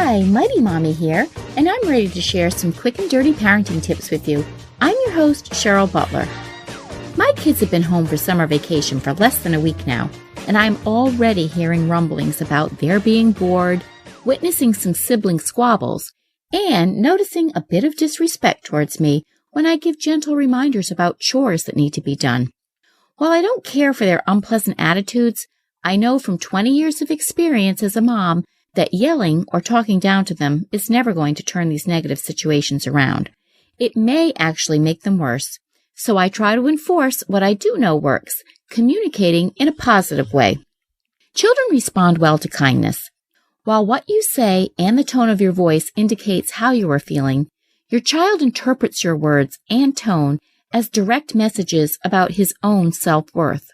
Hi, Mighty Mommy here, and I'm ready to share some quick and dirty parenting tips with you. I'm your host, Cheryl Butler. My kids have been home for summer vacation for less than a week now, and I'm already hearing rumblings about their being bored, witnessing some sibling squabbles, and noticing a bit of disrespect towards me when I give gentle reminders about chores that need to be done. While I don't care for their unpleasant attitudes, I know from 20 years of experience as a mom that yelling or talking down to them is never going to turn these negative situations around. It may actually make them worse. So I try to enforce what I do know works, communicating in a positive way. Children respond well to kindness. While what you say and the tone of your voice indicates how you are feeling, your child interprets your words and tone as direct messages about his own self-worth.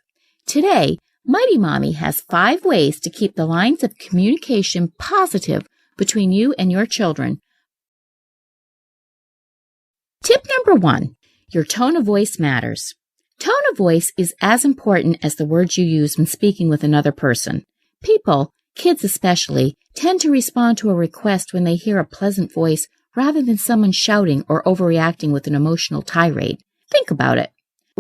Today, Mighty Mommy has 5 ways to keep the lines of communication positive between you and your children. Tip number 1. Your tone of voice matters. Tone of voice is as important as the words you use when speaking with another person. People, kids especially, tend to respond to a request when they hear a pleasant voice rather than someone shouting or overreacting with an emotional tirade. Think about it.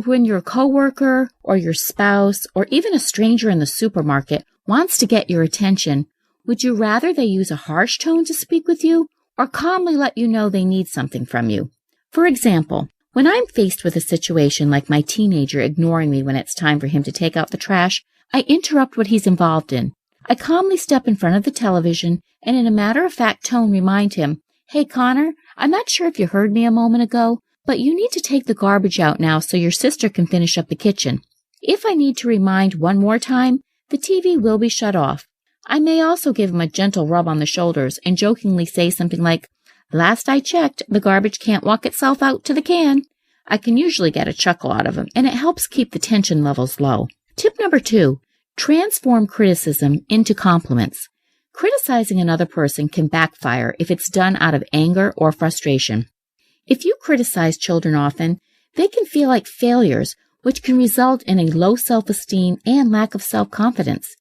When your coworker or your spouse or even a stranger in the supermarket wants to get your attention, would you rather they use a harsh tone to speak with you or calmly let you know they need something from you? For example, when I'm faced with a situation like my teenager ignoring me when it's time for him to take out the trash, I interrupt what he's involved in. I calmly step in front of the television and in a matter-of-fact tone remind him, "Hey Connor, I'm not sure if you heard me a moment ago, but you need to take the garbage out now so your sister can finish up the kitchen." If I need to remind one more time, the TV will be shut off. I may also give him a gentle rub on the shoulders and jokingly say something like, "Last I checked, the garbage can't walk itself out to the can." I can usually get a chuckle out of him, and it helps keep the tension levels low. Tip number 2, transform criticism into compliments. Criticizing another person can backfire if it's done out of anger or frustration. If you criticize children often, they can feel like failures, which can result in a low self-esteem and lack of self-confidence.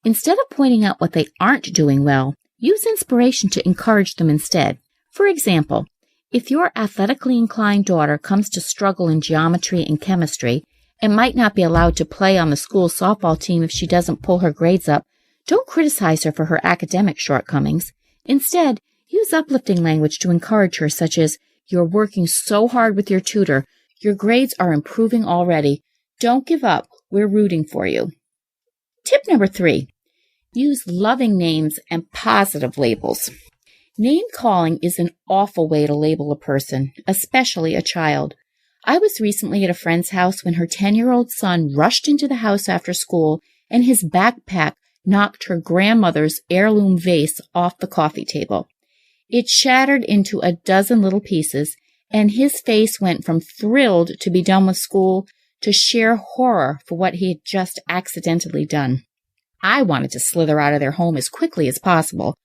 Instead of pointing out what they aren't doing well, use inspiration to encourage them instead. For example, if your athletically inclined daughter comes to struggle in geometry and chemistry and might not be allowed to play on the school softball team if she doesn't pull her grades up, don't criticize her for her academic shortcomings. Instead, use uplifting language to encourage her, such as, "You're working so hard with your tutor. Your grades are improving already. Don't give up. We're rooting for you." Tip number 3, use loving names and positive labels. Name calling is an awful way to label a person, especially a child. I was recently at a friend's house when her 10-year-old son rushed into the house after school and his backpack knocked her grandmother's heirloom vase off the coffee table. It shattered into a dozen little pieces, and his face went from thrilled to be done with school to sheer horror for what he had just accidentally done. I wanted to slither out of their home as quickly as possible,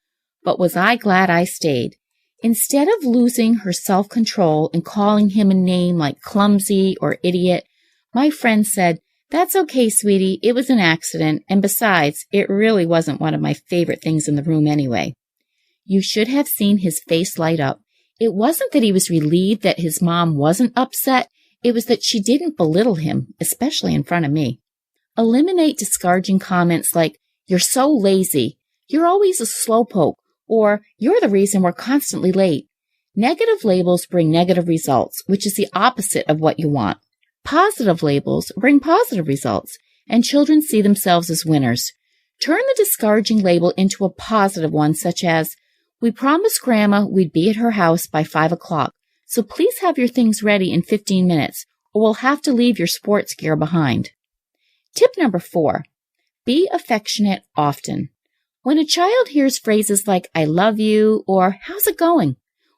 but was I glad I stayed. Instead of losing her self-control and calling him a name like clumsy or idiot, my friend said, "That's okay, sweetie, it was an accident, and besides, it really wasn't one of my favorite things in the room anyway." You should have seen his face light up. It wasn't that he was relieved that his mom wasn't upset. It was that she didn't belittle him, especially in front of me. Eliminate discouraging comments like, "You're so lazy," "You're always a slowpoke," or "You're the reason we're constantly late." Negative labels bring negative results, which is the opposite of what you want. Positive labels bring positive results, and children see themselves as winners. Turn the discouraging label into a positive one, such as, "We promised Grandma we'd be at her house by 5 o'clock, so please have your things ready in 15 minutes, or we'll have to leave your sports gear behind." Tip number 4, be affectionate often. When a child hears phrases like, "I love you," or "How's it going?"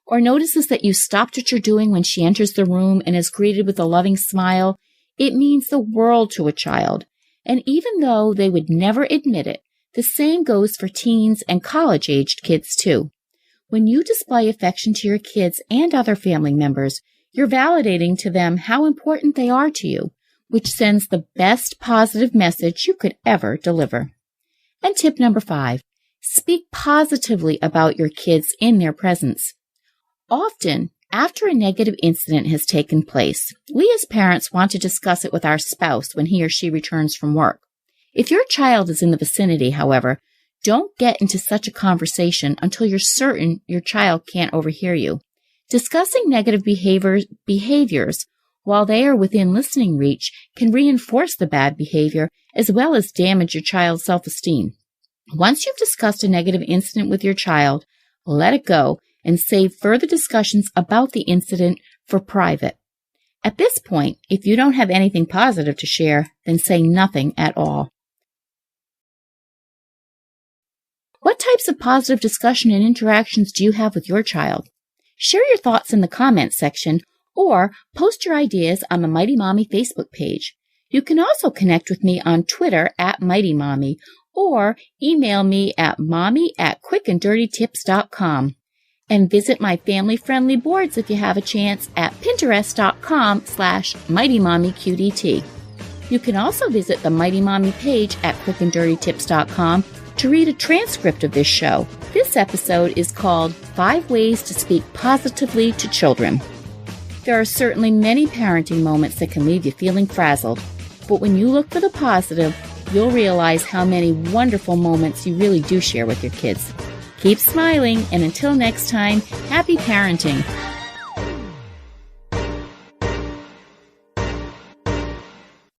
or notices that you stopped what you're doing when she enters the room and is greeted with a loving smile, it means the world to a child. And even though they would never admit it, the same goes for teens and college-aged kids too. When you display affection to your kids and other family members, you're validating to them how important they are to you, which sends the best positive message you could ever deliver. And tip number 5, Speak positively about your kids in their presence. Often, after a negative incident has taken place, we as parents want to discuss it with our spouse when he or she returns from work. If your child is in the vicinity, however, don't get into such a conversation until you're certain your child can't overhear you. Discussing negative behaviors while they are within listening reach can reinforce the bad behavior as well as damage your child's self-esteem. Once you've discussed a negative incident with your child, let it go and save further discussions about the incident for private. At this point, if you don't have anything positive to share, then say nothing at all. What types of positive discussion and interactions do you have with your child? Share your thoughts in the comments section or post your ideas on the Mighty Mommy Facebook page. You can also connect with me on Twitter at Mighty Mommy or email me at mommy@quickanddirtytips.com. And visit my family-friendly boards if you have a chance at pinterest.com/mightymommyqdt. You can also visit the Mighty Mommy page at quickanddirtytips.com to read a transcript of this show. This episode is called 5 Ways to Speak Positively to Children. There are certainly many parenting moments that can leave you feeling frazzled, but when you look for the positive, you'll realize how many wonderful moments you really do share with your kids. Keep smiling, and until next time, happy parenting.